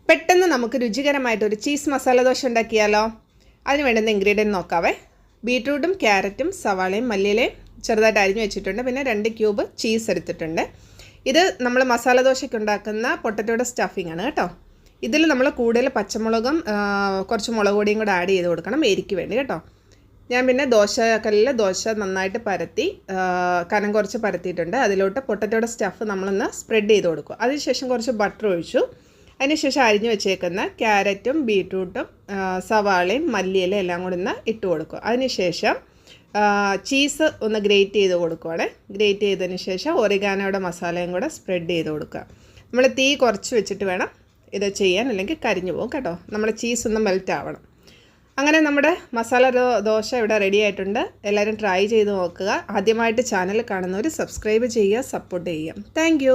പെട്ടെന്ന് നമുക്ക് രുചികരമായിട്ടൊരു ചീസ് മസാല ദോശ ഉണ്ടാക്കിയാലോ? അതിന് വേണ്ടുന്ന ഇൻഗ്രീഡിയൻറ്റ് നോക്കാവേ. ബീട്രൂട്ടും ക്യാരറ്റും സവാളയും മല്ലിയിലയും ചെറുതായിട്ട് അരിഞ്ഞു വെച്ചിട്ടുണ്ട്. പിന്നെ 2 ക്യൂബ് ചീസ് എടുത്തിട്ടുണ്ട്. ഇത് നമ്മൾ മസാല ദോശയ്ക്ക് ഉണ്ടാക്കുന്ന പൊട്ടറ്റോയുടെ സ്റ്റഫിംഗ് ആണ് കേട്ടോ. ഇതിൽ നമ്മൾ കൂടുതൽ പച്ചമുളകും കുറച്ച് മുളക് പൊടിയും കൂടെ ആഡ് ചെയ്ത് കൊടുക്കണം എരിക്ക് വേണ്ടി കേട്ടോ. ഞാൻ പിന്നെ ദോശക്കല്ലിൽ ദോശ നന്നായിട്ട് പരത്തി കനം കുറച്ച് പരത്തിയിട്ടുണ്ട്. അതിലോട്ട് പൊട്ടറ്റോയുടെ സ്റ്റഫ് നമ്മളൊന്ന് സ്പ്രെഡ് ചെയ്ത് കൊടുക്കും. അതിനുശേഷം കുറച്ച് ബട്ടർ ഒഴിച്ചു. അതിനുശേഷം അരിഞ്ഞു വെച്ചേക്കുന്ന ക്യാരറ്റും ബീട്രൂട്ടും സവാളയും മല്ലിയിലും എല്ലാം കൂടി ഒന്ന് ഇട്ട് കൊടുക്കും. അതിനുശേഷം ചീസ് ഒന്ന് ഗ്രേറ്റ് ചെയ്ത് കൊടുക്കുവാണ്. ഗ്രേറ്റ് ചെയ്തതിന് ശേഷം ഒറിഗാനോയുടെ മസാലയും കൂടെ സ്പ്രെഡ് ചെയ്ത് കൊടുക്കുക. നമ്മൾ തീ കുറച്ച് വെച്ചിട്ട് വേണം ഇത് ചെയ്യാൻ, അല്ലെങ്കിൽ കരിഞ്ഞു പോകും കേട്ടോ. നമ്മുടെ ചീസ് ഒന്ന് മെൽറ്റ് ആവണം. അങ്ങനെ നമ്മുടെ മസാല ദോശ ഇവിടെ റെഡി ആയിട്ടുണ്ട്. എല്ലാവരും ട്രൈ ചെയ്ത് നോക്കുക. ആദ്യമായിട്ട് ചാനൽ കാണുന്നവർ സബ്സ്ക്രൈബ് ചെയ്യുക, സപ്പോർട്ട് ചെയ്യുക. താങ്ക്